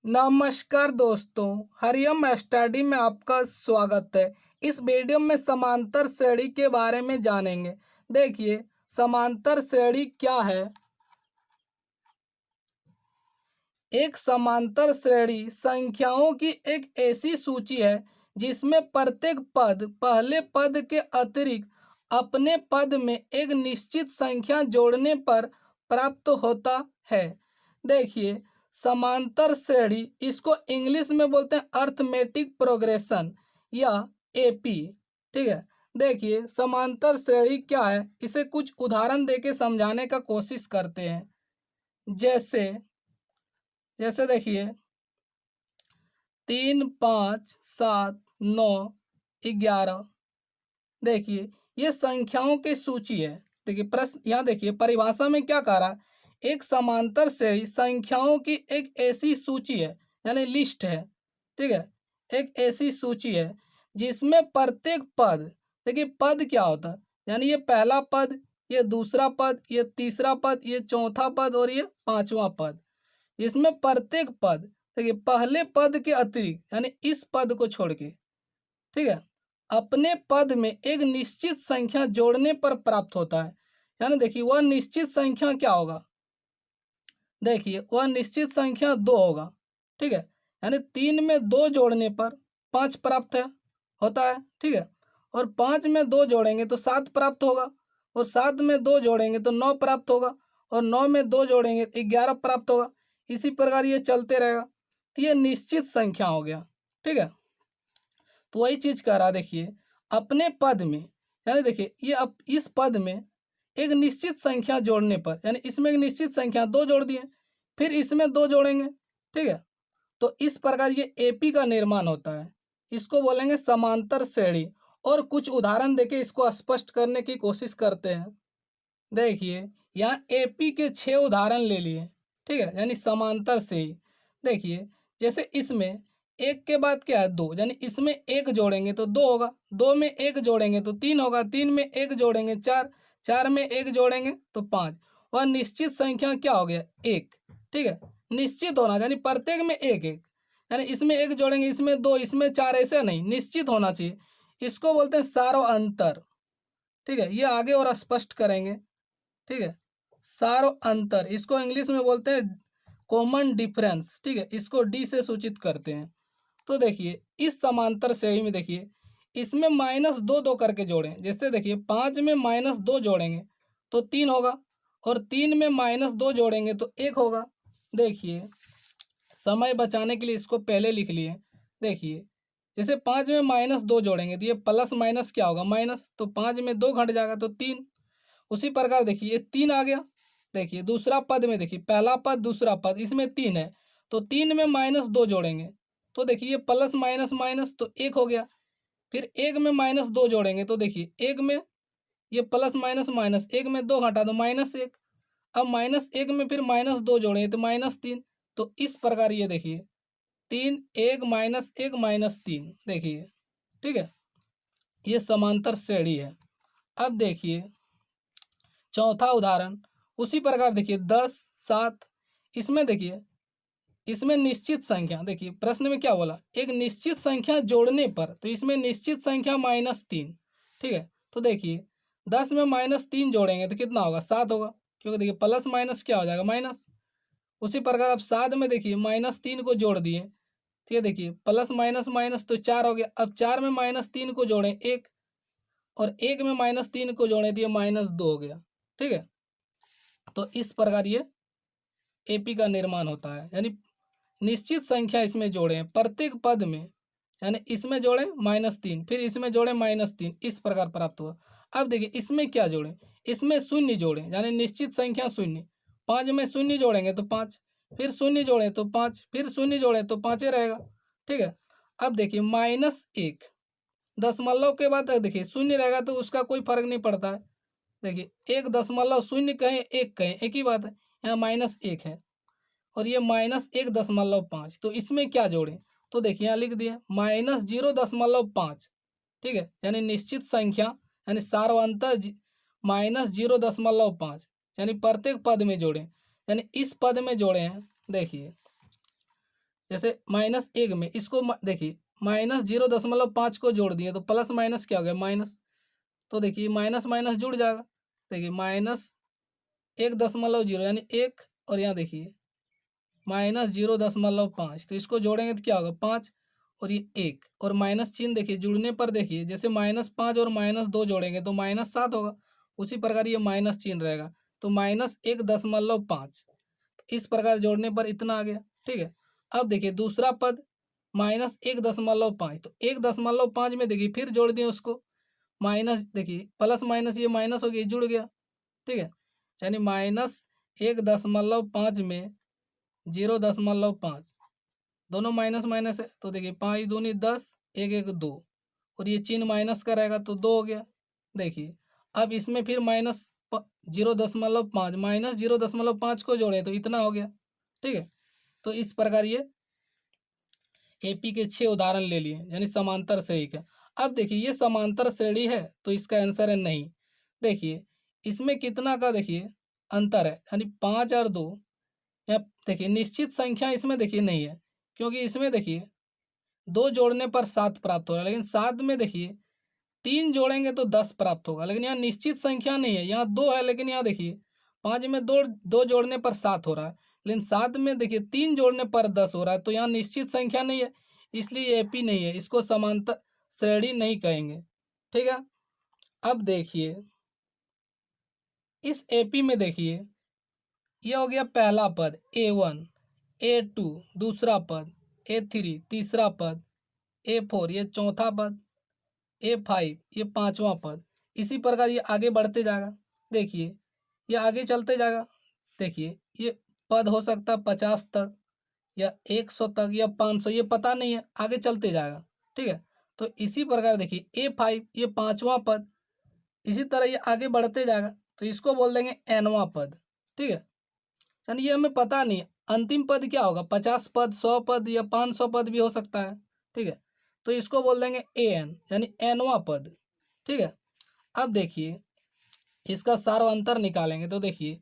नमस्कार दोस्तों, हरियम स्टडी में आपका स्वागत है। इस वीडियो में समांतर श्रेणी के बारे में जानेंगे। देखिए, समांतर श्रेणी क्या है। एक समांतर श्रेणी संख्याओं की एक ऐसी सूची है जिसमें प्रत्येक पद पहले पद के अतिरिक्त अपने पद में एक निश्चित संख्या जोड़ने पर प्राप्त होता है। देखिए, समांतर श्रेणी इसको इंग्लिश में बोलते हैं अर्थमेटिक प्रोग्रेशन या एपी। ठीक है। देखिए, समांतर श्रेणी क्या है, इसे कुछ उदाहरण देके समझाने का कोशिश करते हैं। जैसे जैसे देखिए, 3, 5, 7, 9, 11। देखिए, ये संख्याओं की सूची है। देखिए, प्रश्न यहाँ देखिए, परिभाषा में क्या कह रहा है। एक समांतर श्रेणी संख्याओं की एक ऐसी सूची है, यानी लिस्ट है। ठीक है। एक ऐसी सूची है जिसमें प्रत्येक पद, देखिए पद क्या होता है, यानी ये पहला पद, ये दूसरा पद, ये तीसरा पद, ये चौथा पद और ये पांचवा पद। इसमें प्रत्येक पद, देखिए पहले पद के अतिरिक्त यानी इस पद को छोड़ के, ठीक है, अपने पद में एक निश्चित संख्या जोड़ने पर प्राप्त होता है। यानी देखिए, वह निश्चित संख्या क्या होगा। देखिए, वह निश्चित संख्या 2 होगा। ठीक है। यानी 3 में 2 जोड़ने पर 5 प्राप्त है होता है। ठीक है। और 5 में 2 जोड़ेंगे तो 7 प्राप्त होगा, और 7 में 2 जोड़ेंगे तो 9 प्राप्त होगा, और 9 में 2 जोड़ेंगे तो 11 प्राप्त होगा। इसी प्रकार ये चलते रहेगा। तो ये निश्चित संख्या हो गया। ठीक है। तो वही चीज कह रहा, देखिए अपने पद में, यानी देखिए ये अब इस पद में एक निश्चित संख्या जोड़ने पर, यानी इसमें एक निश्चित संख्या 2 जोड़ दिए, फिर इसमें 2 जोड़ेंगे। ठीक है। तो इस प्रकार ये एपी का निर्माण होता है। इसको बोलेंगे समांतर श्रेणी। और कुछ उदाहरण देके इसको स्पष्ट करने की कोशिश करते हैं। देखिए, यहाँ एपी के 6 उदाहरण ले लिए। ठीक है, यानी समांतर से ही। देखिए, जैसे इसमें एक के बाद क्या है, 2, यानी इसमें एक जोड़ेंगे तो 2 होगा, 2 में एक जोड़ेंगे तो 3 होगा, 3 में एक जोड़ेंगे 4, 4 में एक जोड़ेंगे तो 5। वह निश्चित संख्या क्या हो गया, 1। ठीक है। निश्चित होना यानी प्रत्येक में एक एक, यानी इसमें एक जोड़ेंगे, इसमें 2, इसमें 4, ऐसे नहीं, निश्चित होना चाहिए। इसको बोलते हैं सारो अंतर। ठीक है, ये आगे और स्पष्ट करेंगे। ठीक है। सारो अंतर, इसको इंग्लिश में बोलते हैं कॉमन डिफरेंस। ठीक है, इसको डी से सूचित करते हैं। तो देखिए, इस समांतर श्रेणी में देखिए, इसमें -2 करके जोड़ें। जैसे देखिए, 5 में -2 जोड़ेंगे तो 3 होगा, और 3 में -2 जोड़ेंगे तो 1 होगा। देखिए, समय बचाने के लिए इसको पहले लिख लिए। देखिए, जैसे 5 में -2 जोड़ेंगे तो ये प्लस माइनस क्या होगा, माइनस, तो 5 में 2 घट जाएगा तो 3। उसी प्रकार देखिए, ये 3 आ गया। देखिए, दूसरा पद में देखिए, पहला पद दूसरा पद, इसमें 3 है, तो 3 में -2 जोड़ेंगे तो देखिए ये प्लस माइनस माइनस तो 1 हो गया। फिर 1 में -2 जोड़ेंगे तो देखिए 1 में ये प्लस माइनस माइनस, 1 में 2 घटा दो -1। अब -1 में फिर -2 जोड़ेंगे तो -3। तो इस प्रकार ये देखिए, 3 1 -1 -3। देखिए, ठीक है, ये समांतर श्रेणी है। अब देखिए चौथा उदाहरण, उसी प्रकार देखिए 10 7। इसमें देखिए, इसमें निश्चित संख्या, देखिए प्रश्न में क्या बोला, एक निश्चित संख्या जोड़ने पर, तो इसमें निश्चित संख्या -3। ठीक है। तो देखिए, 10 में -3 जोड़ेंगे तो कितना होगा, 7 होगा, क्योंकि देखिए प्लस माइनस क्या हो जाएगा, माइनस। उसी प्रकार अब 7 में देखिए -3 को जोड़ दिए। ठीक है, देखिए प्लस माइनस माइनस तो 4 हो गया। अब 4 में -3 को जोड़ें 1, और 1 में -3 को जोड़ें तो ये -2 हो गया। ठीक है। तो इस प्रकार ये एपी का निर्माण होता है, यानी निश्चित संख्या इसमें जोड़े प्रत्येक पद में, यानी इसमें जोड़े -3, फिर इसमें जोड़े -3, इस प्रकार प्राप्त हुआ। अब देखिए, इसमें क्या जोड़े, इसमें शून्य जोड़े, यानी निश्चित संख्या शून्य। 5 में शून्य जोड़ेंगे तो 5, फिर शून्य जोड़े तो 5, फिर शून्य जोड़े तो 5 ही रहेगा। ठीक है। अब देखिए -1 दशमलव के बाद देखिए शून्य रहेगा तो उसका कोई फर्क नहीं पड़ता है। देखिए 1.0 कहें 1 कहें एक ही बात है। यहाँ -1 है, और ये -1.5, तो इसमें क्या जोड़ें, तो देखिए यहाँ लिख दिए -0.5। ठीक है, यानी निश्चित संख्या, यानी सार्वंतर -0.5, यानी प्रत्येक पद में जोड़ें, यानी इस पद में जोड़े हैं। देखिए, जैसे माइनस एक में इसको देखिए -0.5 को जोड़ दिए तो प्लस माइनस क्या हो गया माइनस, तो देखिए माइनस माइनस जुड़ जाएगा। देखिए -1.0 यानी 1, और यहाँ देखिए -0.5, तो इसको जोड़ेंगे तो क्या होगा 5, और ये 1, और माइनस चिन्ह देखिए जुड़ने पर देखिए जैसे -5 और -2 जोड़ेंगे तो -7 होगा, उसी प्रकार ये माइनस चिन्ह रहेगा तो -1.5, इस प्रकार जोड़ने पर इतना आ गया। ठीक है, अब देखिए दूसरा पद -1.5, तो 1.5 में देखिए फिर जोड़ दिए उसको, माइनस देखिए प्लस माइनस ये माइनस हो गया जुड़ गया। ठीक है, यानी -1.5 में 0.5 दोनों माइनस माइनस है, तो देखिए 5 दूनी 10, 1 1 2, और ये चिन्ह माइनस का रहेगा तो 2 हो गया। देखिए अब इसमें फिर -0.5 -0.5 को जोड़े तो इतना हो गया। ठीक है, तो इस प्रकार ये एपी के 6 उदाहरण ले लिए, यानी समांतर श्रेणी का। अब देखिए ये समांतर श्रेणी है तो इसका आंसर है नहीं। देखिए इसमें कितना का देखिए अंतर है, यानी 5 और 2, या देखिए निश्चित संख्या इसमें देखिए नहीं है, क्योंकि इसमें देखिए 2 जोड़ने पर 7 प्राप्त हो रहा है, लेकिन 7 में देखिए 3 जोड़ेंगे तो 10 प्राप्त होगा, लेकिन यहाँ निश्चित संख्या नहीं है, यहाँ 2 है, लेकिन यहाँ देखिए 5 में 2 जोड़ने पर 7 हो रहा है, लेकिन 7 में देखिए 3 जोड़ने पर 10 हो रहा है, तो यहाँ निश्चित संख्या नहीं है, इसलिए ये एपी नहीं है, इसको समांतर श्रेणी नहीं कहेंगे। ठीक है, अब देखिए इस एपी में देखिए ये हो गया पहला पद A1, A2 दूसरा पद, A3 तीसरा पद, A4 ये चौथा पद, A5 ये पांचवा पद। इसी प्रकार ये आगे बढ़ते जाएगा। देखिए ये आगे चलते जाएगा। देखिए ये पद हो सकता है 50 तक या 100 तक या 500, ये पता नहीं है, आगे चलते जाएगा। ठीक है, तो इसी प्रकार देखिए A5 ये पांचवा पद, इसी तरह ये आगे बढ़ते जाएगा तो इसको बोल देंगे nवां पद। ठीक है, यानी ये हमें पता नहीं है अंतिम पद क्या होगा, 50 पद, 100 पद या 500 पद भी हो सकता है। ठीक है, तो इसको बोल देंगे an, यानी nवां पद। ठीक है, अब देखिए इसका सार्वंतर निकालेंगे तो देखिए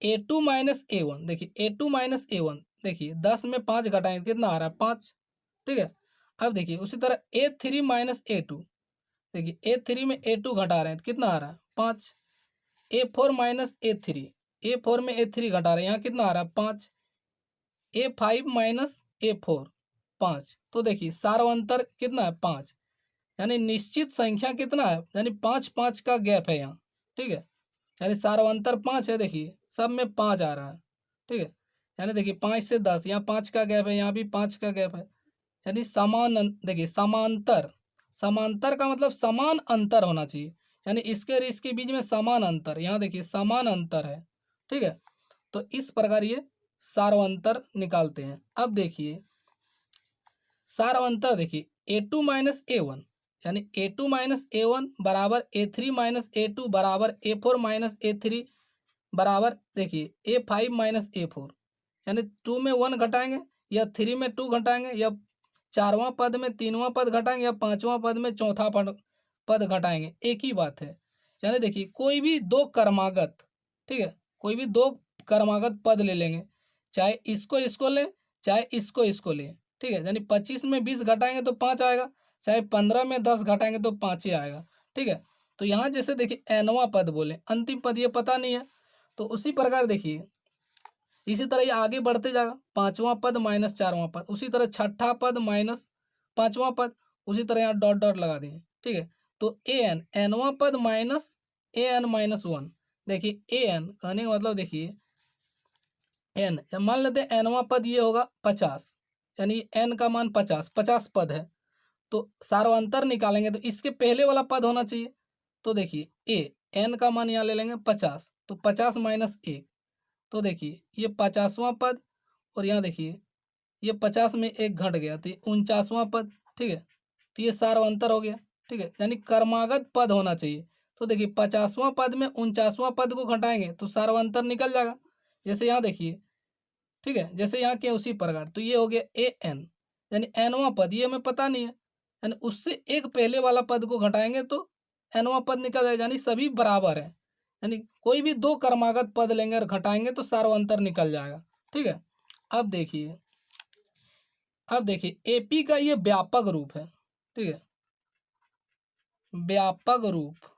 A2 माइनस A1, देखिए A2 माइनस A1, देखिए 10 में 5 घटाएंगे कितना आ रहा है 5। ठीक है, अब देखिए उसी तरह A3 माइनस A2, देखिए A3 में A2 घटा रहे हैं तो कितना आ रहा है 5। A4 माइनस A3, A4 में A3 घटा रहे हैं, यहाँ कितना आ रहा है 5। A5 माइनस A4 5, तो देखिए सार्वंतर कितना है 5, यानी निश्चित संख्या कितना है, यानी 5 5 का गैप है यहाँ। ठीक है, यानी सार्वंतर 5 है, देखिए सब में 5 आ रहा है। ठीक है, यानी देखिए 5 से 10, यहाँ 5 का गैप है, यहाँ भी 5 का गैप है, यानी देखिए समांतर, समांतर का मतलब समान अंतर होना चाहिए, यानी इसके और इसके बीच में समान अंतर, यहाँ देखिए समान अंतर है। ठीक है, तो इस प्रकार ये सार्वंतर निकालते हैं। अब देखिए सार्वंतर देखिए A2 माइनस A1, यानी A2 माइनस A1 बराबर A3 माइनस A2 बराबर A4 माइनस A3 बराबर देखिए A5 माइनस A4, यानी 2 में 1 घटाएंगे या 3 में 2 घटाएंगे या चारवां पद में तीनवां पद घटाएंगे या पांचवां पद में चौथा पद घटाएंगे, एक ही बात है। यानी देखिए कोई भी दो क्रमागत, ठीक है, कोई भी दो क्रमागत पद ले लेंगे, चाहे इसको इसको लें चाहे इसको इसको लें। ठीक है, यानी 25 में 20 घटाएंगे तो 5 आएगा, चाहे 15 में 10 घटाएंगे तो 5 ही आएगा। ठीक है, तो यहाँ जैसे देखिए एनवा पद बोले, अंतिम पद ये पता नहीं है, तो उसी प्रकार देखिए इसी तरह ये आगे बढ़ते जाएगा, पांचवा पद माइनस चारवां पद, उसी तरह छठा पद माइनस पांचवा पद, उसी तरह यहाँ डॉट डॉट लगा दिए। ठीक है, तो एन एनवा पद माइनस एन माइनस 1, देखिए एन कहने का मतलब देखिए एन, मान लेते हैं एनवा पद ये होगा 50, यानी एन का मान 50 पद है, तो सार्वंतर निकालेंगे तो इसके पहले वाला पद होना चाहिए। तो देखिए ए एन का मान यहाँ ले लेंगे 50, तो 50 माइनस 1, तो देखिए ये 50वां पद, और यहाँ देखिए ये 50 में 1 घट गया तो ये 49वां पद। ठीक है, तो ये सार्वंतर हो गया। ठीक है, यानी क्रमागत पद होना चाहिए, तो देखिए 50वां पद में 49वां पद को घटाएंगे तो सार्वंतर निकल जाएगा, जैसे यहाँ देखिए। ठीक है, जैसे यहाँ के उसी प्रकार, तो ये हो गया ए एन, यानी एनवा पद ये हमें पता नहीं है, यानी उससे एक पहले वाला पद को घटाएंगे तो एनवा पद निकल जाएगा, यानी सभी बराबर है, यानी कोई भी दो क्रमागत पद लेंगे और घटाएंगे तो सार्वंतर निकल जाएगा। ठीक है, अब देखिए अब देखिए एपी का ये व्यापक रूप है, ठीक है, व्यापक रूप।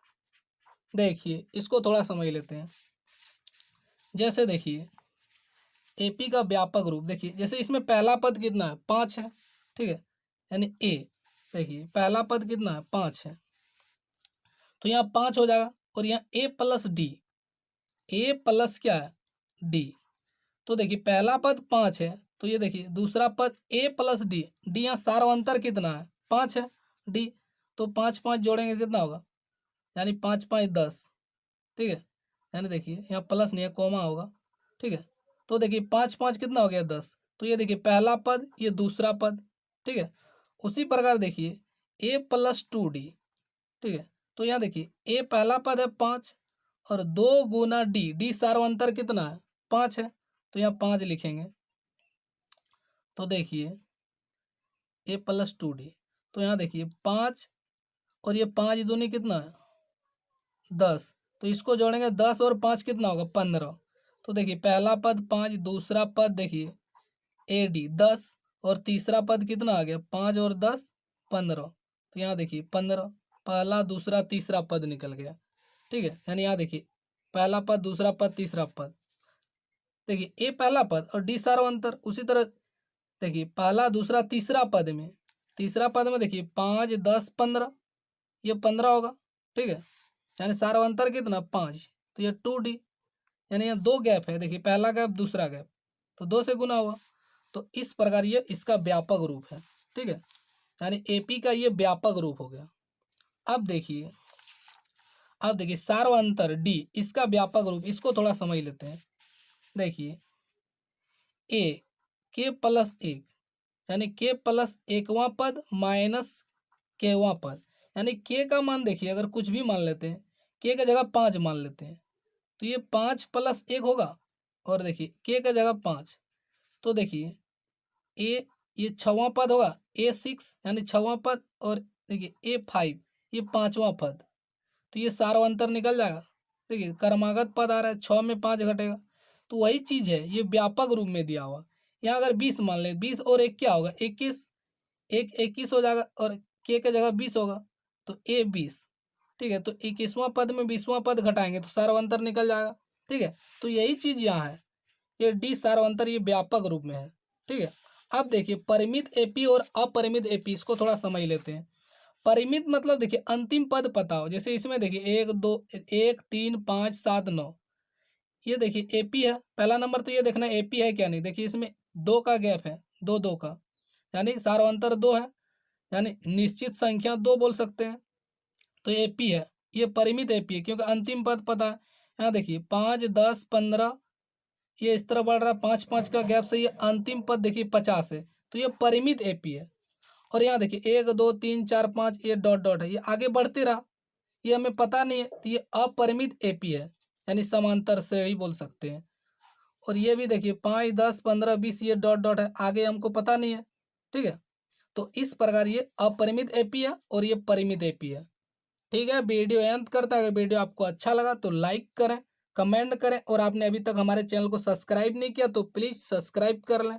देखिए इसको थोड़ा समझ लेते हैं। जैसे देखिए एपी का व्यापक रूप, देखिए जैसे इसमें पहला पद कितना है, 5 है, ठीक है, यानी ए। देखिए पहला पद कितना है, 5 है, तो यहाँ 5 हो जाएगा। और यहाँ ए प्लस डी, ए प्लस क्या है, डी। तो देखिए पहला पद 5 है, तो ये देखिए दूसरा पद ए प्लस डी, डी यहाँ सार्वंतर कितना है, 5 है, डी। तो 5 5 जोड़ेंगे कितना होगा, यानी 5 5 10, ठीक है, यानी देखिए यहाँ प्लस नहीं है, कोमा होगा, ठीक है। तो देखिए 5 5 कितना हो गया, 10। तो ये देखिए पहला पद, ये दूसरा पद, ठीक है। उसी प्रकार देखिए ए प्लस 2 डी, ठीक है। तो यहाँ देखिए ए पहला पद है 5 और 2 गुना डी, डी सार्वंतर कितना है, 5 है, तो यहाँ 5 लिखेंगे। तो देखिए ए प्लस 2 डी, तो यहाँ देखिए 5 और ये 5 दूनी कितना है, 10। तो इसको जोड़ेंगे 10 और 5 कितना होगा, 15। तो देखिए पहला पद 5, दूसरा पद देखिए ए डी 10 और तीसरा पद कितना आ गया, 5 और 10 15। तो यहाँ देखिए 15, पहला दूसरा तीसरा पद निकल गया, ठीक है। यानी यहाँ देखिए पहला पद दूसरा पद तीसरा पद, देखिए ए पहला पद और डी सार्वंतर। उसी तरह देखिए पहला दूसरा तीसरा पद में, तीसरा पद में देखिए 5 10 15, ये 15 होगा, ठीक है, यानी सार्वंतर कितना, 5। तो ये 2 डी, यानी यहाँ 2 गैप है, देखिए पहला गैप दूसरा गैप, तो 2 से गुना हुआ। तो इस प्रकार ये इसका व्यापक रूप है, ठीक है, यानी एपी का ये व्यापक रूप हो गया। अब देखिए सार्वंतर डी, इसका व्यापक रूप, इसको थोड़ा समझ लेते हैं। देखिए ए के प्लस 1, यानी के प्लस एकवां पद माइनस केवां पद, यानी के का मान देखिए अगर कुछ भी मान लेते हैं, के का जगह 5 मान लेते हैं, तो ये 5 प्लस 1 होगा। और देखिए के का जगह 5, तो देखिए ए, ये 6वां पद होगा, A6 यानी 6वां पद, और देखिए A5 ये 5वां पद। तो ये सार्वंतर निकल जाएगा, देखिए क्रमागत पद आ रहा है, 6 में 5 घटेगा। तो वही चीज़ है, ये व्यापक रूप में दिया हुआ। यहाँ अगर 20 मान ले, 20 और 1 क्या होगा, 21, 1 21 हो जाएगा, और के का जगह 20 होगा, तो A20, ठीक है। तो 21वां पद में 20वां पद घटाएंगे तो सार्वंतर निकल जाएगा, ठीक है। तो यही चीज़ यहाँ है, ये डी सार्वंतर ये व्यापक रूप में है, ठीक है। अब देखिए परिमित एपी और अपरिमित एपी, इसको थोड़ा समझ लेते हैं। परिमित मतलब देखिए अंतिम पद पता हो, जैसे इसमें देखिए 1 2 1 3 5 7 9, ये देखिए एपी है। पहला नंबर तो ये देखना एपी है क्या नहीं, देखिए इसमें 2 का गैप है, 2 2 का, यानी सार्वंतर 2 है, यानी निश्चित संख्या 2 बोल सकते हैं। तो एपी है, ये परिमित एपी है क्योंकि अंतिम पद पता है। यहाँ देखिए 5 10 15, ये इस तरह बढ़ रहा है, 5 5 का गैप से ये अंतिम पद देखिए 50 है, तो ये परिमित एपी है। और यहाँ देखिए 1 2 3 4 5, ये डॉट डॉट है, ये आगे बढ़ते रहा, ये हमें पता नहीं है, तो ये अपरिमित एपी है, यानी समांतर श्रेणी बोल सकते हैं। और ये भी देखिए 5 10 15 20, ये डॉट डॉट है, आगे हमको पता नहीं है, ठीक है। तो इस प्रकार ये अपरिमित एपी है और ये परिमित एपी है, ठीक है। वीडियो अंत करता है, अगर वीडियो आपको अच्छा लगा तो लाइक करें, कमेंट करें, और आपने अभी तक हमारे चैनल को सब्सक्राइब नहीं किया तो प्लीज़ सब्सक्राइब कर लें।